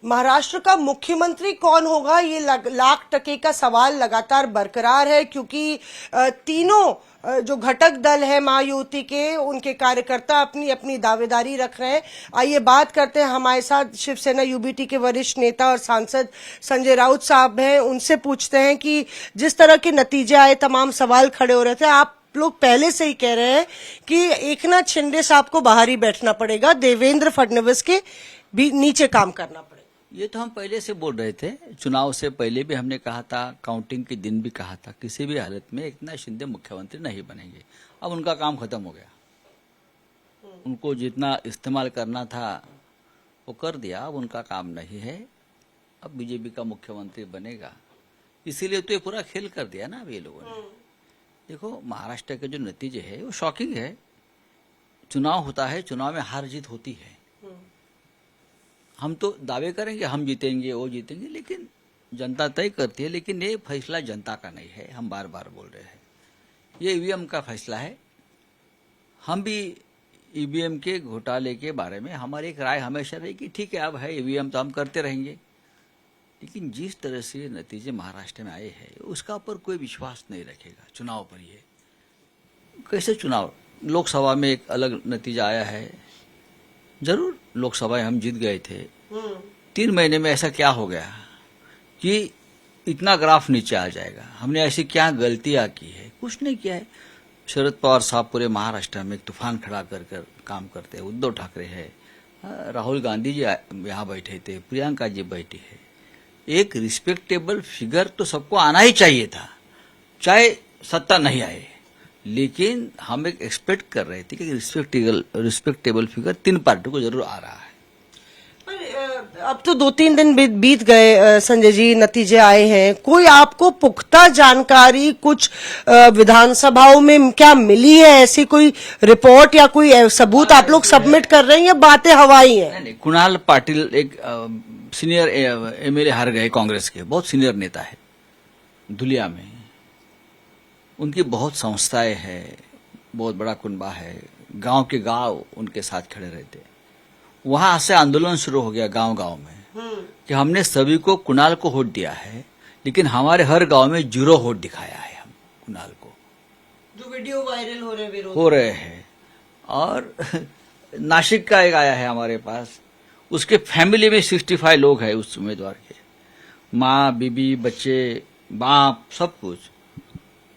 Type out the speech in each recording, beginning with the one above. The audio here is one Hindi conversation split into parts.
महाराष्ट्र का मुख्यमंत्री कौन होगा, ये लाख टके का सवाल लगातार बरकरार है, क्योंकि तीनों जो घटक दल है महायुति के, उनके कार्यकर्ता अपनी अपनी दावेदारी रख रहे हैं। आइए बात करते हैं, हमारे साथ शिवसेना यूबीटी के वरिष्ठ नेता और सांसद संजय राउत साहब हैं। उनसे पूछते हैं कि जिस तरह के नतीजे आए, तमाम सवाल खड़े हो रहे थे, आप लोग पहले से ही कह रहे हैं कि एकनाथ शिंदे साहब को बाहर ही बैठना पड़ेगा, देवेंद्र फडणवीस के भी नीचे काम करना पड़ेगा। ये तो हम पहले से बोल रहे थे, चुनाव से पहले भी हमने कहा था, काउंटिंग के दिन भी कहा था, किसी भी हालत में एकनाथ शिंदे मुख्यमंत्री नहीं बनेंगे। अब उनका काम खत्म हो गया, उनको जितना इस्तेमाल करना था वो कर दिया, अब उनका काम नहीं है। अब बीजेपी का मुख्यमंत्री बनेगा, इसीलिए तो ये पूरा खेल कर दिया ना अब ये लोगों ने। देखो, महाराष्ट्र के जो नतीजे है वो शॉकिंग है। चुनाव होता है, चुनाव में हार जीत होती है। हम तो दावे करेंगे हम जीतेंगे, वो जीतेंगे, लेकिन जनता तय करती है। लेकिन ये फैसला जनता का नहीं है, हम बार बार बोल रहे हैं, ये ईवीएम का फैसला है। हम भी ईवीएम के घोटाले के बारे में हमारी एक राय हमेशा रही कि ठीक है, अब है ईवीएम तो हम करते रहेंगे। लेकिन जिस तरह से नतीजे महाराष्ट्र में आए हैं, उसका पर कोई विश्वास नहीं रखेगा चुनाव पर। ये कैसे चुनाव, लोकसभा में एक अलग नतीजा आया है, जरूर लोकसभा हम जीत गए थे, 3 महीने में ऐसा क्या हो गया कि इतना ग्राफ नीचे आ जाएगा? हमने ऐसी क्या गलतियां की है? कुछ नहीं किया है। शरद पवार साहब पूरे महाराष्ट्र में एक तूफान खड़ा कर कर काम करते हैं। उद्धव ठाकरे है, राहुल गांधी जी यहाँ बैठे थे, प्रियंका जी बैठी है। एक रिस्पेक्टेबल फिगर तो सबको आना ही चाहिए था, चाहे सत्ता नहीं आए। लेकिन हम एक एक्सपेक्ट कर रहे थे कि रिस्पेक्टेबल फिगर 3 पार्टी को जरूर आ रहा है। पर अब तो 2-3 दिन बीत गए संजय जी, नतीजे आए हैं। कोई आपको पुख्ता जानकारी कुछ विधानसभाओं में क्या मिली है? ऐसी कोई रिपोर्ट या कोई सबूत आप लोग सबमिट कर रहे हैं या बातें हवाई हैं? नहीं, कुणाल पाटिल एक सीनियर एमएलए हार गए, कांग्रेस के बहुत सीनियर नेता है धुलिया में। उनकी बहुत संस्थाएं हैं, बहुत बड़ा कुनबा है, गांव के गांव उनके साथ खड़े रहते। वहां से आंदोलन शुरू हो गया गांव गांव में कि हमने सभी को कुणाल को वोट दिया है, लेकिन हमारे हर गांव में 0 वोट दिखाया है हम कुणाल को। जो वीडियो वायरल हो रहे हैं। और नासिक का एक आया है हमारे पास, उसके फैमिली में 65 लोग हैं उस उम्मीदवार के, माँ, बीबी, बच्चे, बाप, सब कुछ।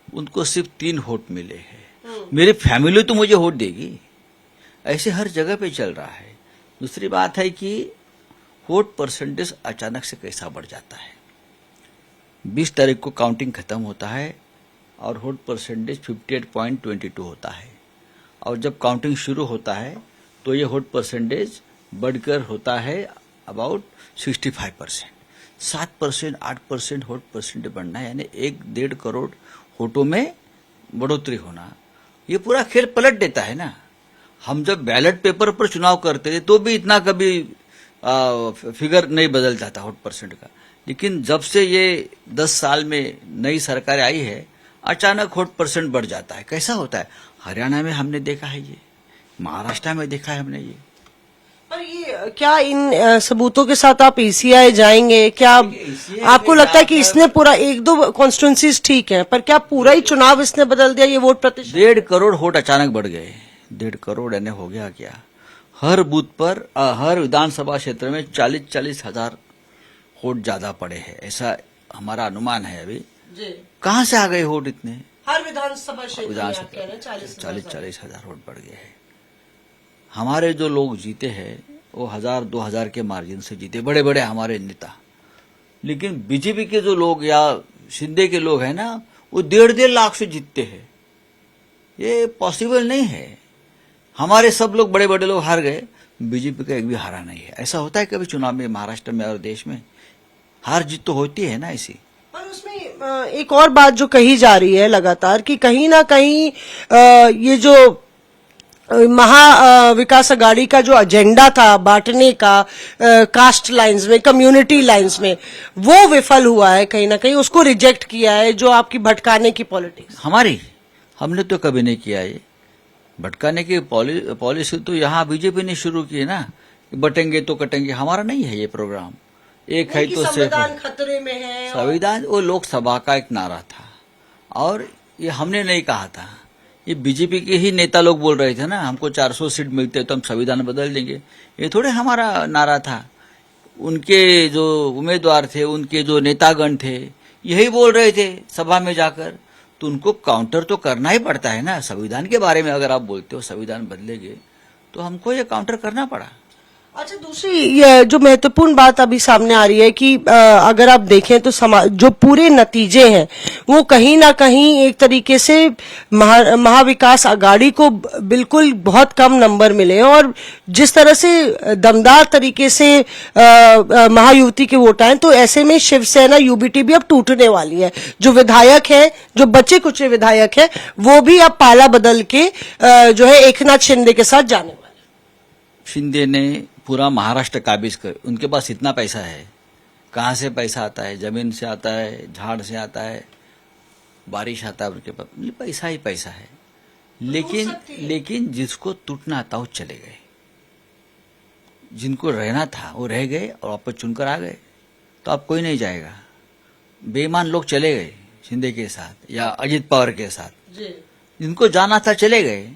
उनको सिर्फ 3 वोट मिले हैं। मेरी फैमिली तो मुझे वोट देगी, ऐसे हर जगह पे चल रहा है। दूसरी बात है कि वोट परसेंटेज अचानक से कैसा बढ़ जाता है। 20 तारीख को काउंटिंग खत्म होता है और वोट परसेंटेज 58.22 होता है, और जब काउंटिंग शुरू होता है तो ये वोट परसेंटेज बढ़कर होता है अबाउट 65%। 7%, 8% वोट परसेंटेज बढ़ना, यानी 1-1.5 करोड़ वोटों में बढ़ोतरी होना, ये पूरा खेल पलट देता है ना। हम जब बैलेट पेपर पर चुनाव करते थे तो भी इतना कभी फिगर नहीं बदल जाता वोट परसेंट का। लेकिन जब से ये 10 साल में नई सरकार आई है, अचानक वोट परसेंट बढ़ जाता है। कैसा होता है? हरियाणा में हमने देखा है, ये महाराष्ट्र में देखा है हमने ये। पर ये क्या इन सबूतों के साथ आप ईसीआई जाएंगे? क्या आपको लगता है कि इसने पूरा 1-2 कॉन्स्टिट्यूंसीज ठीक है, पर क्या पूरा ही चुनाव इसने बदल दिया, ये वोट प्रतिशत? 1.5 करोड़ वोट अचानक बढ़ गए। 1.5 करोड़ यानी हो गया क्या? हर बूथ पर, हर विधानसभा क्षेत्र में 40-40 हजार वोट ज्यादा पड़े हैं, ऐसा हमारा अनुमान है। अभी कहाँ से आ गए वोट इतने? हर विधानसभा क्षेत्र 40-40 हजार वोट बढ़ गए हैं। हमारे जो लोग जीते हैं वो 1000-2000 के मार्जिन से जीते, बड़े बड़े हमारे नेता। लेकिन बीजेपी के जो लोग या शिंदे के लोग हैं ना, वो 1.5 लाख से जीतते हैं। ये पॉसिबल नहीं है। हमारे सब लोग बड़े बड़े लोग हार गए, बीजेपी का एक भी हारा नहीं है। ऐसा होता है कभी चुनाव में महाराष्ट्र में और देश में? हार जीत तो होती है ना ऐसी। पर उसमें एक और बात जो कही जा रही है लगातार कि कहीं ना कहीं ये जो विकास अघाड़ी का जो एजेंडा था बांटने का कास्ट लाइंस में, कम्युनिटी लाइंस में, वो विफल हुआ है कहीं ना कहीं, उसको रिजेक्ट किया है। जो आपकी भटकाने की पॉलिटिक्स हमने तो कभी नहीं किया। ये भटकाने की पॉलिसी तो यहाँ बीजेपी ने शुरू की है ना, बटेंगे तो कटेंगे। हमारा नहीं है ये प्रोग्राम। एक है कि तो संविधान खतरे में है संविधान वो लोकसभा का एक नारा था और ये हमने नहीं कहा था, ये बीजेपी के ही नेता लोग बोल रहे थे ना, हमको 400 सीट मिलते तो हम संविधान बदल देंगे। ये थोड़े हमारा नारा था, उनके जो उम्मीदवार थे, उनके जो नेतागण थे, यही बोल रहे थे सभा में जाकर। तो उनको काउंटर तो करना ही पड़ता है ना। संविधान के बारे में अगर आप बोलते हो संविधान बदलेंगे तो हमको ये काउंटर करना पड़ा। अच्छा, दूसरी ये जो महत्वपूर्ण बात अभी सामने आ रही है कि अगर आप देखें तो जो पूरे नतीजे हैं वो कहीं ना कहीं एक तरीके से महाविकास आघाड़ी को बिल्कुल बहुत कम नंबर मिले हैं और जिस तरह से दमदार तरीके से महायुति के वोट आए, तो ऐसे में शिवसेना यूबीटी भी अब टूटने वाली है। जो विधायक है, जो बचे कुछ विधायक है, वो भी अब पाला बदल के जो है एकनाथ शिंदे के साथ जाने वाले। शिंदे ने पूरा महाराष्ट्र काबिज कर, उनके पास इतना पैसा है, कहाँ से पैसा आता है? जमीन से आता है, झाड़ से आता है, बारिश आता है, उनके पास पैसा ही पैसा है। लेकिन जिसको टूटना था वो चले गए, जिनको रहना था वो रह गए और वापस चुनकर आ गए। तो अब कोई नहीं जाएगा। बेईमान लोग चले गए शिंदे के साथ या अजित पवार के साथ, जिनको जाना था चले गए।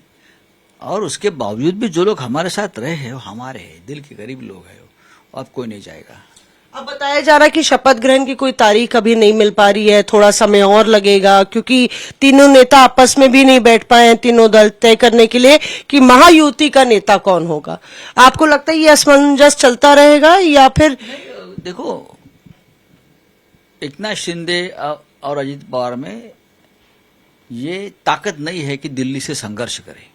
और उसके बावजूद भी जो लोग हमारे साथ रहे हैं वो हमारे हैं, दिल के करीब लोग हैं, अब कोई नहीं जाएगा। अब बताया जा रहा है कि शपथ ग्रहण की कोई तारीख अभी नहीं मिल पा रही है, थोड़ा समय और लगेगा, क्योंकि तीनों नेता आपस में भी नहीं बैठ पाए हैं, तीनों दल तय करने के लिए कि महायुति का नेता कौन होगा। आपको लगता है ये असमंजस चलता रहेगा या फिर? देखो, एकनाथ शिंदे और अजित पवार में ये ताकत नहीं है कि दिल्ली से संघर्ष करें।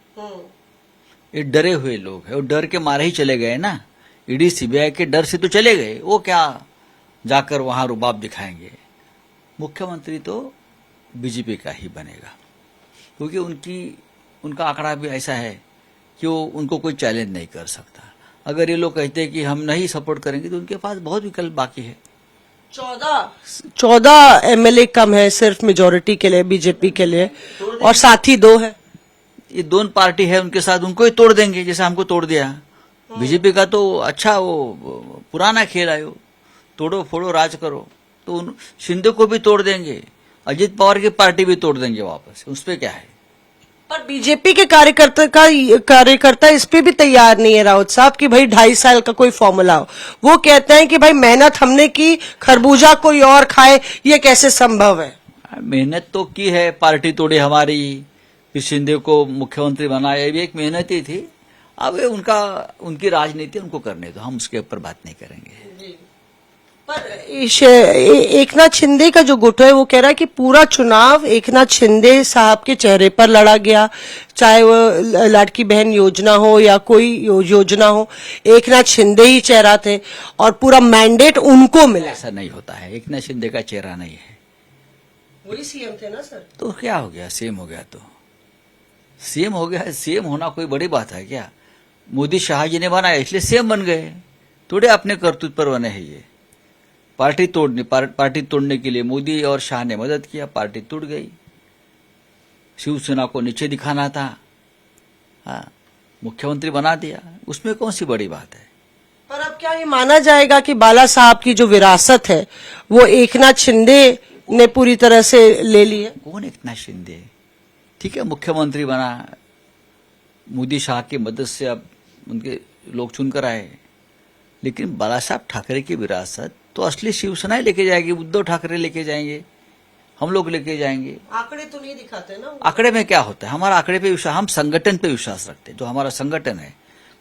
ये डरे हुए लोग हैं, वो डर के मारे ही चले गए ना। ईडी सीबीआई के डर से तो चले गए, वो क्या जाकर वहां रुबाब दिखाएंगे। मुख्यमंत्री तो बीजेपी का ही बनेगा, क्योंकि उनका आंकड़ा भी ऐसा है कि वो उनको कोई चैलेंज नहीं कर सकता। अगर ये लोग कहते हैं कि हम नहीं सपोर्ट करेंगे तो उनके पास बहुत विकल्प बाकी है। 14 एमएलए कम है सिर्फ मेजोरिटी के लिए, बीजेपी के लिए, और साथी 2 है। ये दोनों पार्टी है, उनके साथ उनको ही तोड़ देंगे जैसे हमको तोड़ दिया। बीजेपी का तो अच्छा वो पुराना खेल है, वो तोड़ो फोड़ो राज करो। तो शिंदे को भी तोड़ देंगे, अजित पवार की पार्टी भी तोड़ देंगे वापस, उस पे क्या है। पर बीजेपी के कार्यकर्ता इस पे भी तैयार नहीं है राउत साहब कि भाई 2.5 साल का कोई फॉर्मूला हो। वो कहते हैं कि भाई मेहनत हमने की, खरबूजा कोई और खाए, ये कैसे संभव है? मेहनत तो की है, पार्टी तोड़ी हमारी, फिर शिंदे को मुख्यमंत्री बनाया, ये भी एक मेहनत ही थी। अब उनकी राजनीति उनको करने दो, हम उसके ऊपर बात नहीं करेंगे। पर एकनाथ शिंदे का जो गुट है वो कह रहा है कि पूरा चुनाव एकनाथ शिंदे साहब के चेहरे पर लड़ा गया, चाहे वो लाडकी बहन योजना हो या कोई योजना हो, एकनाथ शिंदे ही चेहरा थे और पूरा मैंडेट उनको मिला। ऐसा नहीं होता है, एकनाथ शिंदे का चेहरा नहीं है। वही सीएम थे ना सर। तो क्या हो गया, सीएम हो गया तो सीएम हो गया। सीएम होना कोई बड़ी बात है क्या? मोदी शाह जी ने बनाया इसलिए सीएम बन गए, थोड़े अपने करतूत पर बने हैं। ये पार्टी तोड़ने के लिए मोदी और शाह ने मदद किया, पार्टी टूट गई। शिवसेना को नीचे दिखाना था, हाँ, मुख्यमंत्री बना दिया, उसमें कौन सी बड़ी बात है। पर अब क्या ये माना जाएगा कि बाला साहब की जो विरासत है वो एकनाथ शिंदे ने पूरी तरह से ले ली है? कौन एकनाथ शिंदे? ठीक है, मुख्यमंत्री बना, मोदी शाह की मदद से अब उनके लोग चुनकर आए, लेकिन बाला साहब ठाकरे की विरासत तो असली शिवसेना ही लेके जाएगी, उद्धव ठाकरे लेके जाएंगे, हम लोग लेके जाएंगे। आंकड़े तो नहीं दिखाते ना। आंकड़े में क्या होता है? हमारा आंकड़े पे विश्वास, हम संगठन पे विश्वास रखते हैं। जो हमारा संगठन है,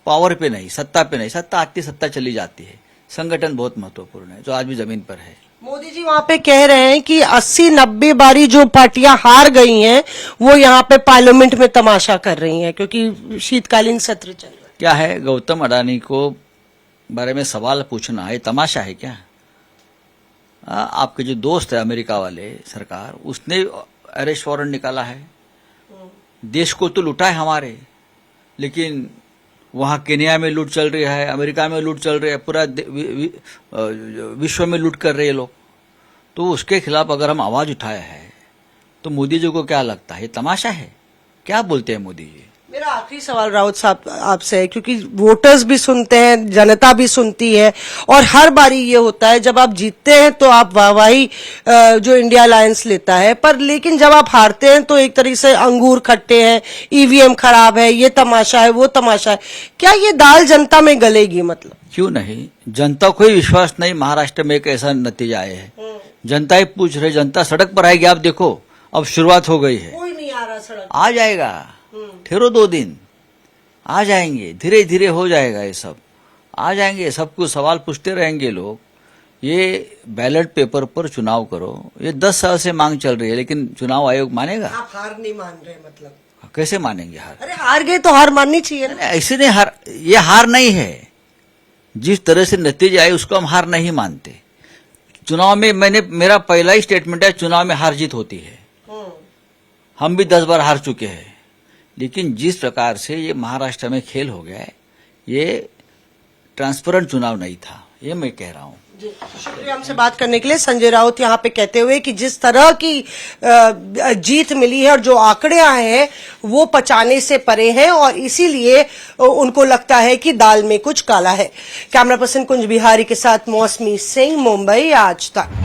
पावर पे नहीं, सत्ता पे नहीं। सत्ता आती सत्ता चली जाती है, संगठन बहुत महत्वपूर्ण है, जो आज भी जमीन पर है। मोदी जी वहां पे कह रहे हैं कि 80-90 बारी जो पार्टियां हार गई हैं वो यहाँ पे पार्लियामेंट में तमाशा कर रही हैं क्योंकि शीतकालीन सत्र चल रहा है। क्या है, गौतम अडानी को बारे में सवाल पूछना ये तमाशा है क्या? आपके जो दोस्त है अमेरिका वाले सरकार, उसने अरेस्ट वारंट निकाला है। देश को तो लुटा है हमारे, लेकिन वहां केन्या में लूट चल रही है, अमेरिका में लूट चल रही है, पूरा विश्व में लूट कर रहे हैं लोग। तो उसके खिलाफ अगर हम आवाज उठाया है तो मोदी जी को क्या लगता है ये तमाशा है? क्या बोलते हैं मोदी जी? मेरा आखिरी सवाल राउत साहब आपसे है, क्योंकि वोटर्स भी सुनते हैं, जनता भी सुनती है, और हर बारी ये होता है जब आप जीतते हैं तो आप वाहवाही जो इंडिया अलायंस लेता है, पर लेकिन जब आप हारते हैं तो एक तरीके से अंगूर खट्टे हैं, ईवीएम खराब है, ये तमाशा है, वो तमाशा है। क्या ये दाल जनता में गलेगी? मतलब क्यों नहीं, जनता को ही विश्वास नहीं महाराष्ट्र में एक ऐसा नतीजा आया है। जनता ही पूछ रही, जनता सड़क पर आएगी। आप देखो अब शुरुआत हो गई है, कोई नहीं आ रहा सड़क। आ जाएगा, ठहरो 2 दिन, आ जाएंगे, धीरे धीरे हो जाएगा, ये सब आ जाएंगे। सबको सवाल पूछते रहेंगे लोग। ये बैलेट पेपर पर चुनाव करो, ये 10 साल से मांग चल रही है, लेकिन चुनाव आयोग मानेगा? आप हार नहीं मान रहे मतलब? कैसे मानेंगे हार? अरे हार गए तो हार माननी चाहिए ना। ऐसे नहीं हार, ये हार नहीं है। जिस तरह से नतीजे आए उसको हम हार नहीं मानते। चुनाव में मेरा पहला ही स्टेटमेंट है, चुनाव में हार जीत होती है। हम भी 10 बार हार चुके हैं, लेकिन जिस प्रकार से ये महाराष्ट्र में खेल हो गया है, ये ट्रांसपेरेंट चुनाव नहीं था, ये मैं कह रहा हूँ। शुक्रिया हमसे बात करने के लिए। संजय राउत यहाँ पे कहते हुए कि जिस तरह की जीत मिली है और जो आंकड़े आए हैं वो पचाने से परे हैं, और इसीलिए उनको लगता है कि दाल में कुछ काला है। कैमरा पर्सन कुंज बिहारी के साथ मौसमी सिंह, मुंबई आज तक।